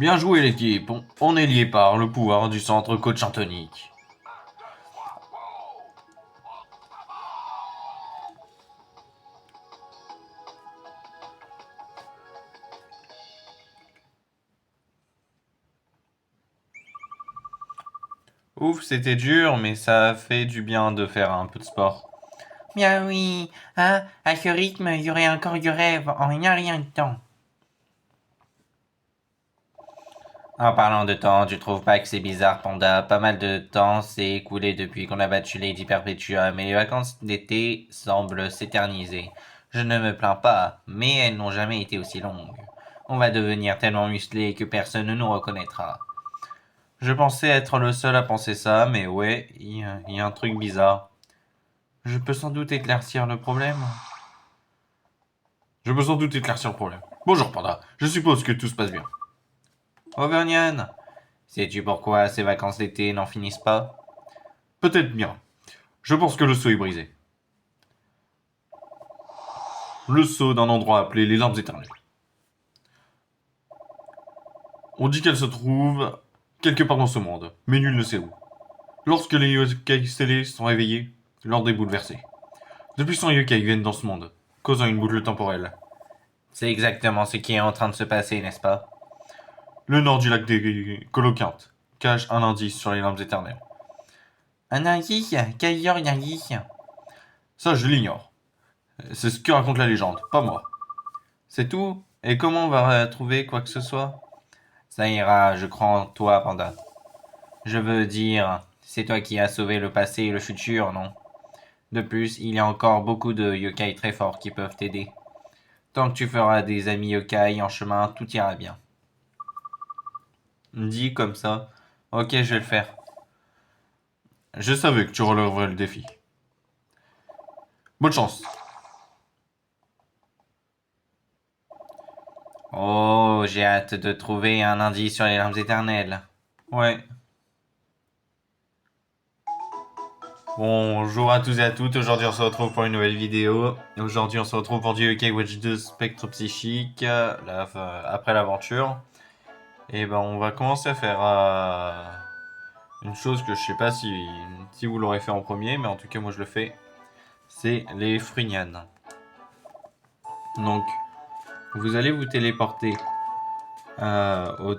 Bien joué l'équipe, on est lié par le pouvoir du centre coach Antonique. Ouf, c'était dur, mais ça fait du bien de faire un peu de sport. Bien oui, hein, à ce rythme, il y aurait encore du rêve en rien de temps. En parlant de temps, tu trouves pas que c'est bizarre, Panda? Pas mal de temps s'est écoulé depuis qu'on a battu Lady Perpetua, mais les vacances d'été semblent s'éterniser. Je ne me plains pas, mais elles n'ont jamais été aussi longues. On va devenir tellement musclés que personne ne nous reconnaîtra. Je pensais être le seul à penser ça, mais ouais, il y a un truc bizarre. Je peux sans doute éclaircir le problème. Je peux sans doute éclaircir le problème. Bonjour, Panda. Je suppose que tout se passe bien. Auvergnane, sais-tu pourquoi ces vacances d'été n'en finissent pas? Peut-être bien. Je pense que le seau est brisé. Le seau d'un endroit appelé les larmes éternelles. On dit qu'elle se trouve quelque part dans ce monde, mais nul ne sait où. Lorsque les yokai scellés sont réveillés, l'ordre est bouleversé. De puissants yokai viennent dans ce monde, causant une boucle temporelle. C'est exactement ce qui est en train de se passer, n'est-ce pas? Le nord du lac des Coloquintes cache un indice sur les larmes éternelles. Un indice? Quel genre d'indice? Ça, je l'ignore. C'est ce que raconte la légende, pas moi. C'est tout? Et comment on va trouver quoi que ce soit? Ça ira, je crois en toi, Panda. Je veux dire, c'est toi qui as sauvé le passé et le futur, non? De plus, il y a encore beaucoup de yokai très forts qui peuvent t'aider. Tant que tu feras des amis yokai en chemin, tout ira bien. Dit comme ça. Ok, je vais le faire. Je savais que tu relèverais le défi. Bonne chance. Oh, j'ai hâte de trouver un indice sur les larmes éternelles. Ouais. Bonjour à tous et à toutes, aujourd'hui on se retrouve pour une nouvelle vidéo. Aujourd'hui on se retrouve pour du Yokai Watch 2 Spectre Psychique, après l'aventure. Et ben on va commencer à faire une chose que je sais pas si vous l'aurez fait en premier, mais en tout cas moi je le fais. C'est les Frunianes. Donc vous allez vous téléporter au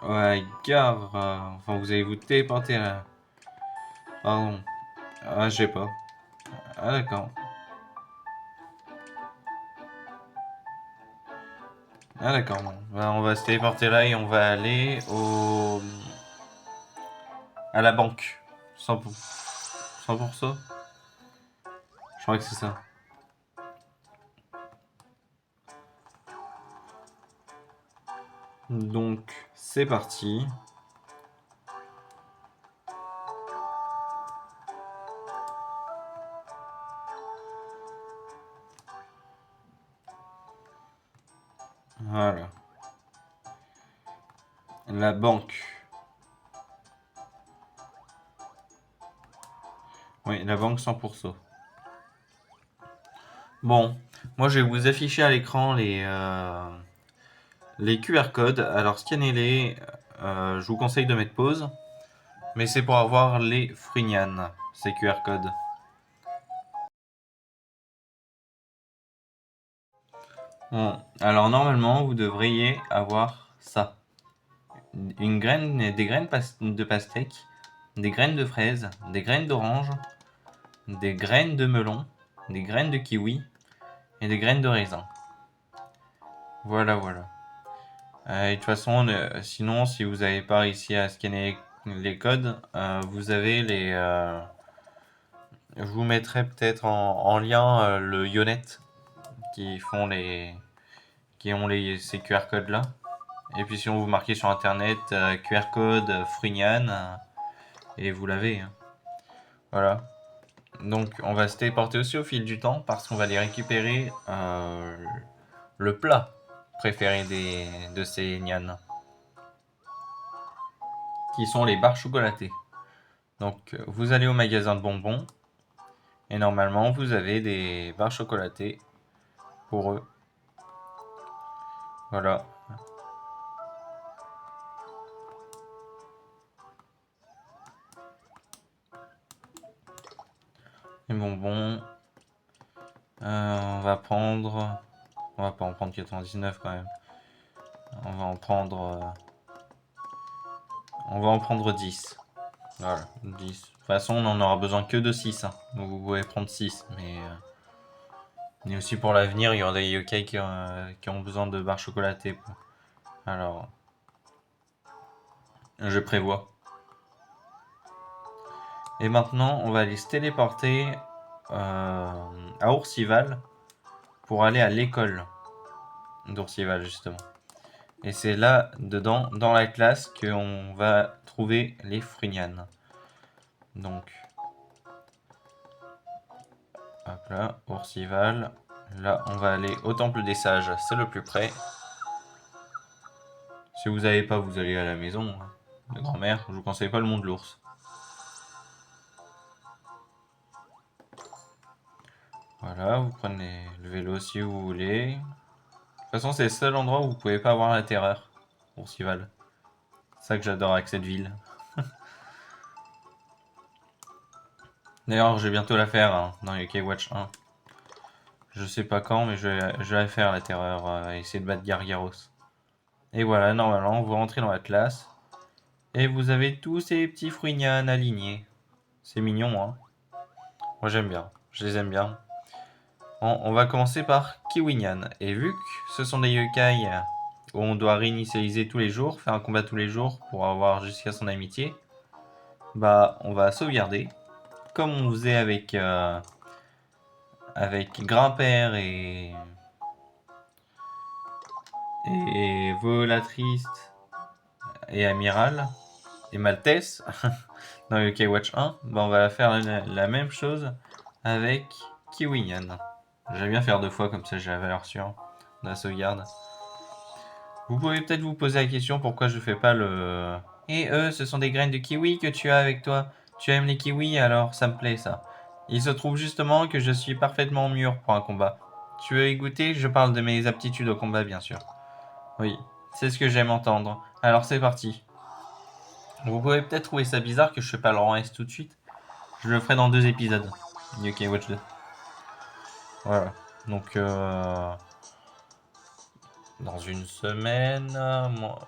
à la gare, enfin vous allez vous téléporter à... Pardon, ah je sais pas. Ah d'accord. Ah d'accord, bon. On va se téléporter là et on va aller à la banque. 100%. 100%. Je crois que c'est ça. Donc c'est parti. Voilà. La banque. Oui, la banque 100%. Bon, moi je vais vous afficher à l'écran les QR codes. Alors scannez-les. Je vous conseille de mettre pause. Mais c'est pour avoir les Frunianes, ces QR codes. Bon, alors normalement vous devriez avoir ça. Des graines de pastèque, des graines de fraise, des graines d'orange, des graines de melon, des graines de kiwi et des graines de raisin. Voilà, voilà. Et de toute façon, sinon, si vous n'avez pas réussi à scanner les codes, vous avez je vous mettrai peut-être en lien le Yonet qui font qui ont ces QR codes là. Et puis sinon vous marquez sur internet QR code Frunian et vous l'avez, hein. Voilà. Donc on va se téléporter aussi au fil du temps parce qu'on va aller récupérer le plat préféré de ces Nyan, qui sont les barres chocolatées. Donc vous allez au magasin de bonbons et normalement vous avez des barres chocolatées pour eux. Voilà. Les bonbons. On va prendre... On va pas en prendre 99 quand même. On va en prendre... On va en prendre 10. Voilà, 10. De toute façon, on en aura besoin que de 6. Hein. Donc vous pouvez prendre 6. Mais aussi pour l'avenir, il y aura des yokai qui ont besoin de barres chocolatées. Alors, je prévois. Et maintenant, on va aller se téléporter à Oursival pour aller à l'école d'Oursival, justement. Et c'est là, dedans, dans la classe, qu'on va trouver les Frunianes. Donc, hop là, Oursival. Là, on va aller au Temple des Sages, c'est le plus près. Si vous n'avez pas, vous allez à la maison de grand-mère. Je vous conseille pas le monde de l'ours. Voilà, vous prenez le vélo si vous voulez. De toute façon, c'est le seul endroit où vous pouvez pas avoir la terreur. Oursival. C'est ça que j'adore avec cette ville. D'ailleurs, je vais bientôt la faire hein, dans UK Watch 1. Je sais pas quand, mais je vais la faire la terreur, essayer de battre Gargaros. Et voilà, normalement, vous rentrez dans la classe. Et vous avez tous ces petits fruignanes alignés. C'est mignon, hein. Moi j'aime bien, je les aime bien. On va commencer par Kiwinyan. Et vu que ce sont des yokai où on doit réinitialiser tous les jours, faire un combat tous les jours pour avoir jusqu'à son amitié, bah on va sauvegarder. Comme on faisait avec Grimpère et Volatrice et Amiral et Maltese dans UK Watch 1, bah on va faire la même chose avec Kiwinyan. J'aime bien faire 2 fois comme ça j'ai la valeur sûre de la sauvegarde. Vous pouvez peut-être vous poser la question pourquoi je fais pas le... Et eux, ce sont des graines de kiwi que tu as avec toi. Tu aimes les kiwis alors ça me plaît ça. Il se trouve justement que je suis parfaitement mûr pour un combat. Tu veux y goûter? Je parle de mes aptitudes au combat bien sûr. Oui, c'est ce que j'aime entendre. Alors c'est parti. Vous pouvez peut-être trouver ça bizarre que je fais pas le rang S tout de suite. Je le ferai dans 2 épisodes. UK Watch 2. Voilà. Donc dans une semaine,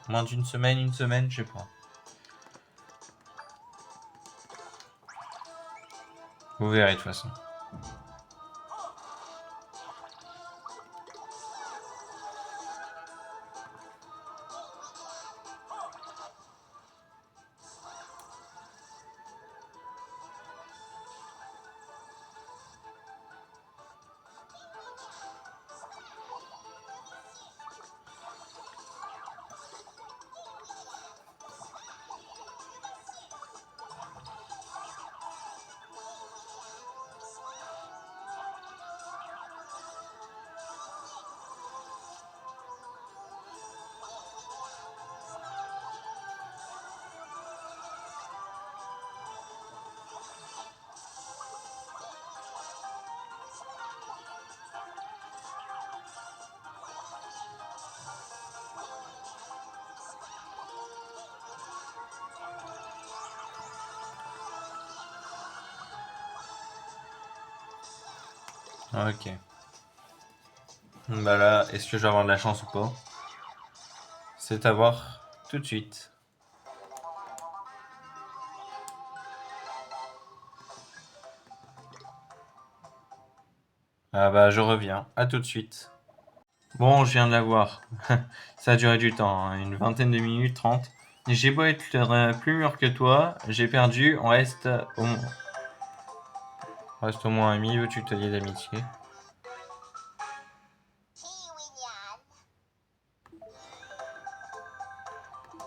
moins d'une semaine, une semaine, je sais pas. Vous verrez de toute façon. Ok. Bah là, est-ce que je vais avoir de la chance ou pas? C'est à voir tout de suite. Ah bah je reviens, à tout de suite. Bon, je viens de la voir. Ça a duré du temps, hein, une vingtaine de minutes, 30. J'ai beau être plus mûr que toi, j'ai perdu, on reste au moins amis, veux-tu te lier d'amitié?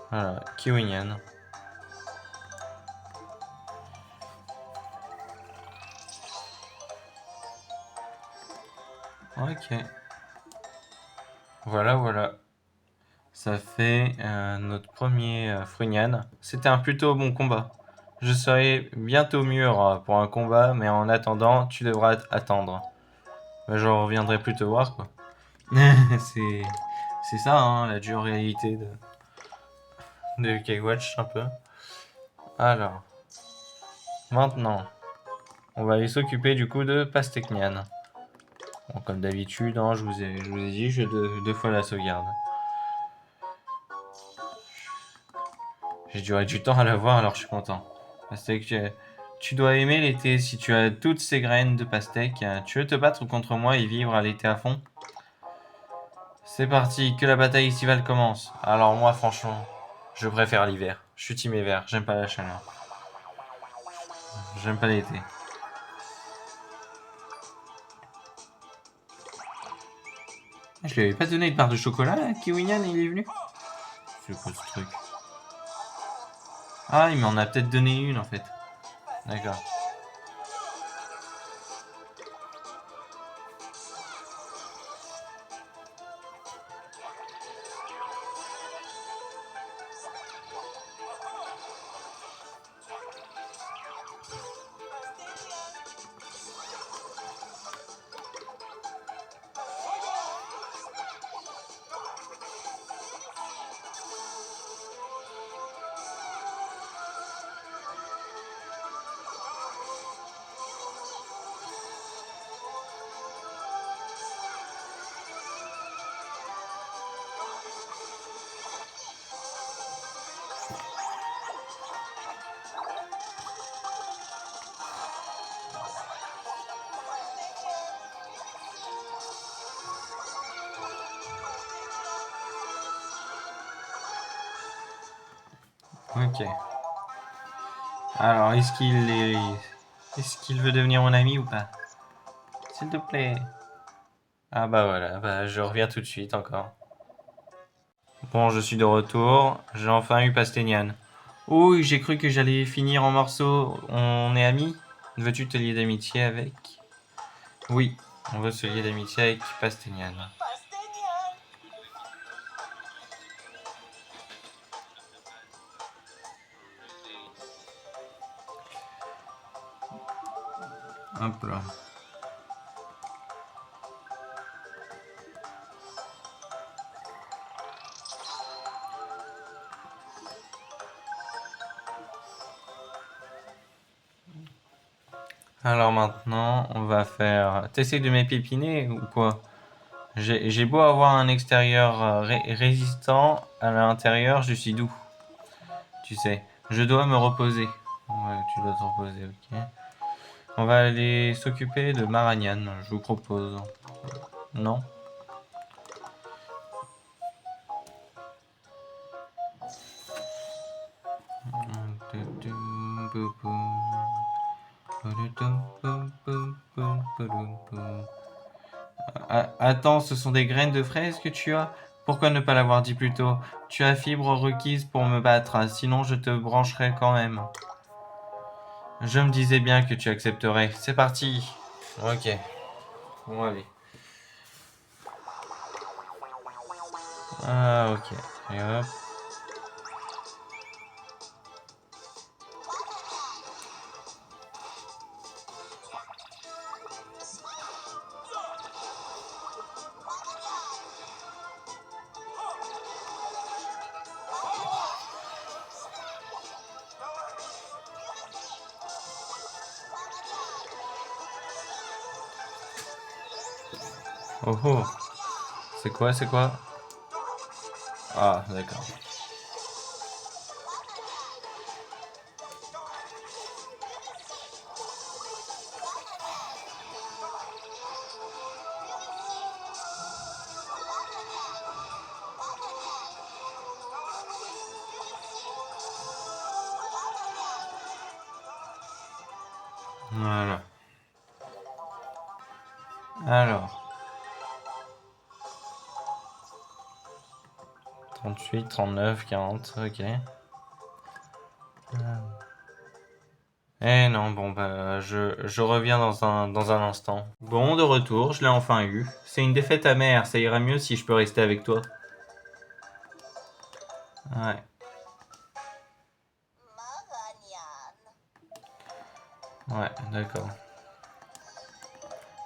Voilà, Kiwinyan. Ok. Voilà, voilà. Ça fait notre premier Frunian. C'était un plutôt bon combat. Je serai bientôt mûr pour un combat, mais en attendant, tu devras attendre. Bah, je reviendrai plus te voir, quoi. c'est, c'est ça, hein, la dure réalité de UK Watch, un peu. Alors, maintenant, on va aller s'occuper du coup de Pasteknian. Bon, comme d'habitude, hein, je vous ai dit, j'ai deux fois la sauvegarde. J'ai duré du temps à la voir, alors je suis content. Pastèque, tu dois aimer l'été si tu as toutes ces graines de pastèque. Tu veux te battre contre moi et vivre à l'été à fond? C'est parti, que la bataille estivale commence. Alors moi, franchement, je préfère l'hiver. Je suis team hiver, j'aime pas la chaleur. J'aime pas l'été. Je lui avais pas donné une part de chocolat à Kiwinian et il est venu? C'est quoi ce truc? Ah, il m'en a peut-être donné une en fait. D'accord. Ok. Alors, est-ce qu'il veut devenir mon ami ou pas? S'il te plaît. Ah bah voilà, bah je reviens tout de suite encore. Bon, je suis de retour. J'ai enfin eu Pastenian. Oui, j'ai cru que j'allais finir en morceaux. On est amis? Veux-tu te lier d'amitié avec? Oui, on veut se lier d'amitié avec Pastenian. Hop là. Alors maintenant, on va faire... T'essayes de m'épépiner ou quoi? J'ai beau avoir un extérieur résistant, à l'intérieur, je suis doux. Tu sais, je dois me reposer. Ouais, tu dois te reposer, ok. On va aller s'occuper de Maragnan, je vous propose. Non? Attends, ce sont des graines de fraises que tu as? Pourquoi ne pas l'avoir dit plus tôt? Tu as fibre requise pour me battre, sinon je te brancherai quand même. Je me disais bien que tu accepterais. C'est parti. Ok. Bon, allez. Ah, ok. Et hop. Oh oh. C'est quoi, c'est quoi? Ah, d'accord. Voilà. Alors. 38, 39, 40, ok. Eh non, bon bah je reviens dans un instant. Bon, de retour, je l'ai enfin eu. C'est une défaite amère, ça ira mieux si je peux rester avec toi. Ouais, ouais, d'accord.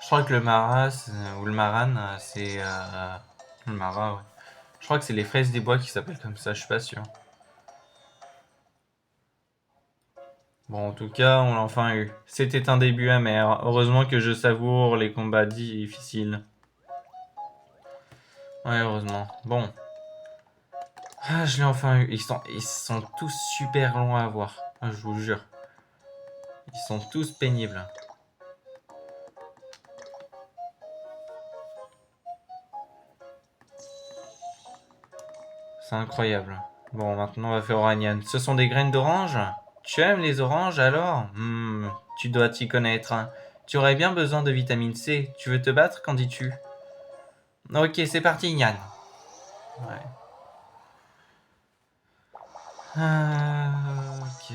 Je crois que le maras, ou le maran, c'est... le marat, ouais. Je crois que c'est les fraises des bois qui s'appellent comme ça, je suis pas sûr. Bon, en tout cas, on l'a enfin eu. C'était un début amer. Heureusement que je savoure les combats difficiles. Ouais, heureusement. Bon. Ah, je l'ai enfin eu. Ils sont tous super longs à avoir. Ah, je vous jure. Ils sont tous pénibles. C'est incroyable. Bon, maintenant on va faire Oranian. Ce sont des graines d'orange? Tu aimes les oranges alors? Tu dois t'y connaître. Tu aurais bien besoin de vitamine C. Tu veux te battre, qu'en dis-tu? Ok, c'est parti, Yann. Ouais. Ok.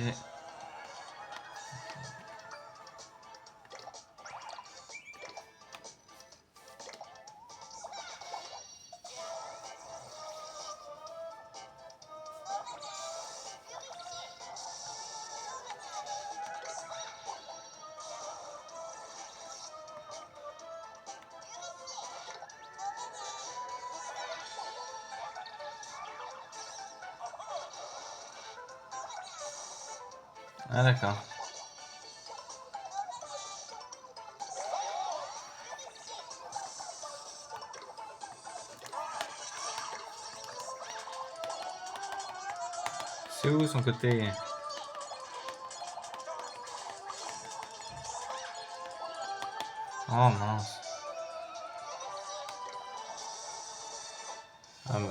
Ah, d'accord. C'est où son côté? Oh mince. Ah bon.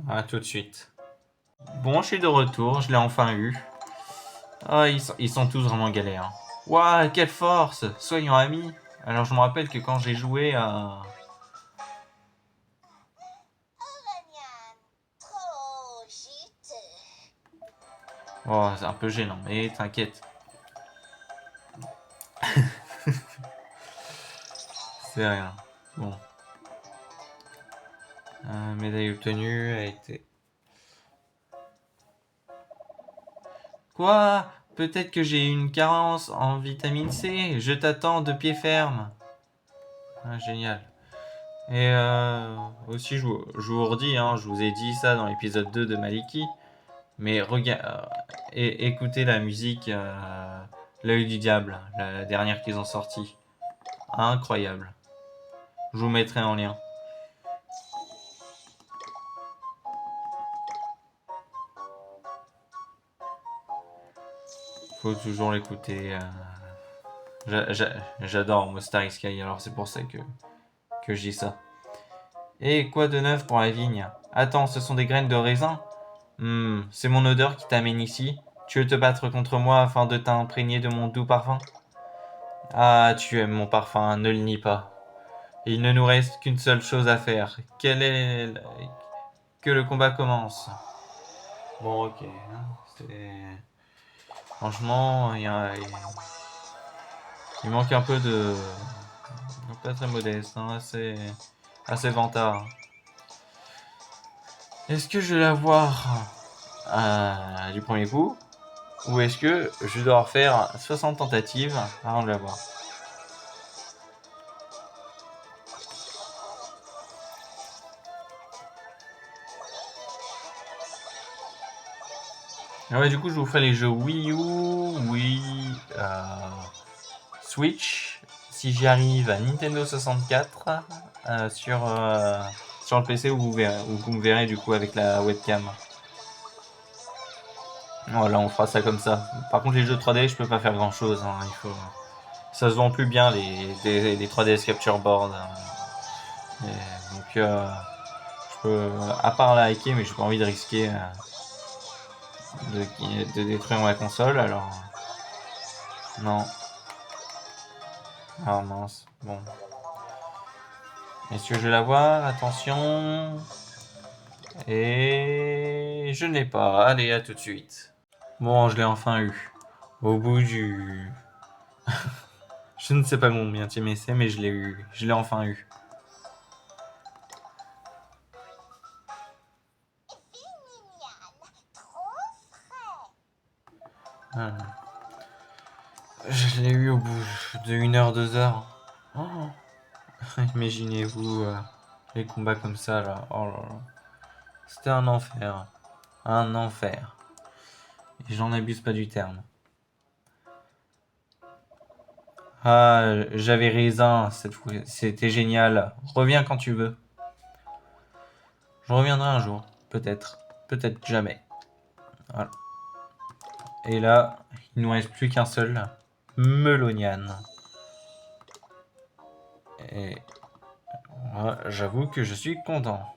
Ah, tout de suite. Bon, je suis de retour, je l'ai enfin eu. Ah, ils sont tous vraiment galères. Waouh, quelle force! Soyons amis. Alors, je me rappelle que quand j'ai joué à... Oh, c'est un peu gênant, mais t'inquiète. C'est rien. Bon. Médaille obtenue a été... Quoi? Peut-être que j'ai une carence en vitamine C. Je t'attends de pied ferme. Ah, génial. Et aussi, je vous redis, hein, je vous ai dit ça dans l'épisode 2 de Maliki, mais écoutez la musique L'œil du diable, la dernière qu'ils ont sortie. Incroyable. Je vous mettrai en lien. Faut toujours l'écouter. J'adore Mostari Sky, alors c'est pour ça que je dis ça. Et quoi de neuf pour la vigne? Attends, ce sont des graines de raisin? C'est mon odeur qui t'amène ici. Tu veux te battre contre moi afin de t'imprégner de mon doux parfum? Ah, tu aimes mon parfum, ne le nie pas. Il ne nous reste qu'une seule chose à faire. Que le combat commence. Bon, ok. Franchement, il manque un peu de... Pas très modeste, hein, assez vantard. Est-ce que je vais l'avoir du premier coup? Ou est-ce que je dois refaire 60 tentatives avant de l'avoir? Ah ouais, du coup, je vous ferai les jeux Wii U, Wii, Switch, si j'y arrive à Nintendo 64, sur le PC où vous me verrez du coup avec la webcam. Voilà, on fera ça comme ça. Par contre, les jeux 3D, je peux pas faire grand chose. Hein, ça se vend plus bien les 3DS Capture Board. Donc, je peux, à part la hacker, mais j'ai pas envie de risquer de détruire ma console. Alors, non. Ah mince. Bon. Est-ce que je vais l'avoir? Attention. Et je ne l'ai pas. Allez, à tout de suite. Bon, je l'ai enfin eu. Au bout du... Je ne sais pas combien de essai, mais je l'ai eu. Je l'ai enfin eu. Voilà. Je l'ai eu au bout de 1 heure, 2 heures. Oh, Imaginez-vous les combats comme ça, là. Oh là là. C'était un enfer. Un enfer. Et j'en abuse pas du terme. Ah, j'avais raison cette fois. C'était génial. Reviens quand tu veux. Je reviendrai un jour. Peut-être. Peut-être jamais. Voilà. Et là, il nous reste plus qu'un seul. Melonian. Et moi, j'avoue que je suis content.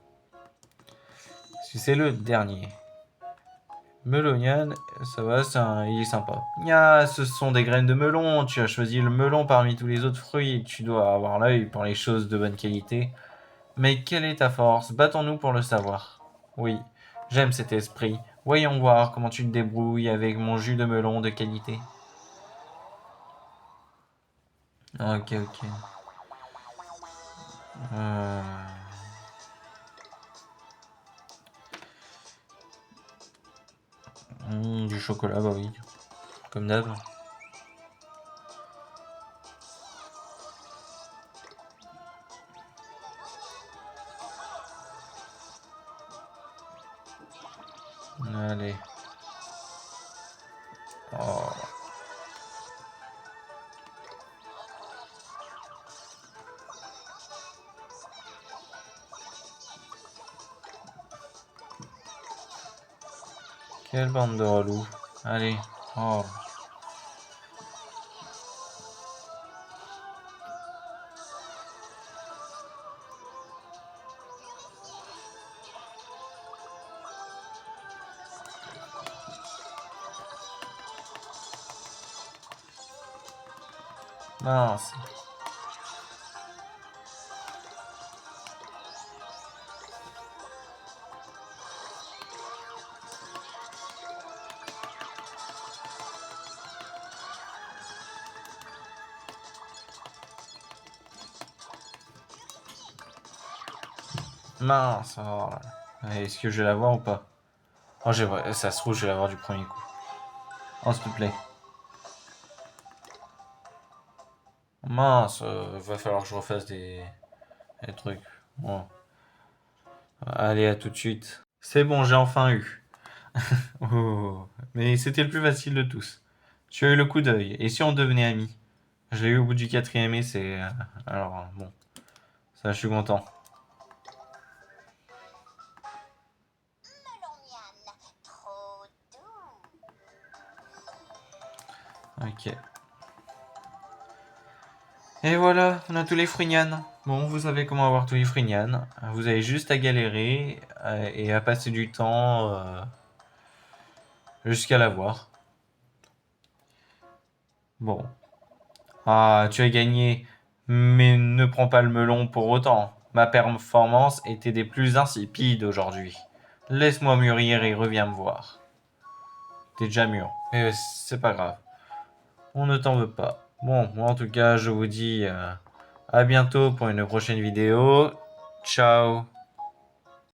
Parce que c'est le dernier. Melonian, ça va, il est sympa. Nya, ce sont des graines de melon. Tu as choisi le melon parmi tous les autres fruits. Tu dois avoir l'œil pour les choses de bonne qualité. Mais quelle est ta force? Battons-nous pour le savoir. Oui, j'aime cet esprit. Voyons voir comment tu te débrouilles avec mon jus de melon de qualité. Ok, ok. Euh... du chocolat, bah oui. Comme d'hab. Allez. Oh. Quelle bande de relous. Allez. Oh. Mince. Mince. Oh là là. Est-ce que je vais l'avoir ou pas? Oh, ça se trouve, je vais l'avoir du premier coup. Oh, s'il te plaît. Mince, va falloir que je refasse des trucs. Bon. Allez, à tout de suite. C'est bon, j'ai enfin eu. Oh, mais c'était le plus facile de tous. Tu as eu le coup d'œil. Et si on devenait amis? Je l'ai eu au bout du quatrième essai. Alors, bon. Ça, je suis content. Ok. Et voilà, on a tous les Frignan. Bon, vous savez comment avoir tous les Frignan. Vous avez juste à galérer et à passer du temps jusqu'à l'avoir. Bon. Ah, tu as gagné, mais ne prends pas le melon pour autant. Ma performance était des plus insipides aujourd'hui. Laisse-moi mûrir et reviens me voir. T'es déjà mûr. Mais c'est pas grave. On ne t'en veut pas. Bon, moi en tout cas, je vous dis à bientôt pour une prochaine vidéo. Ciao.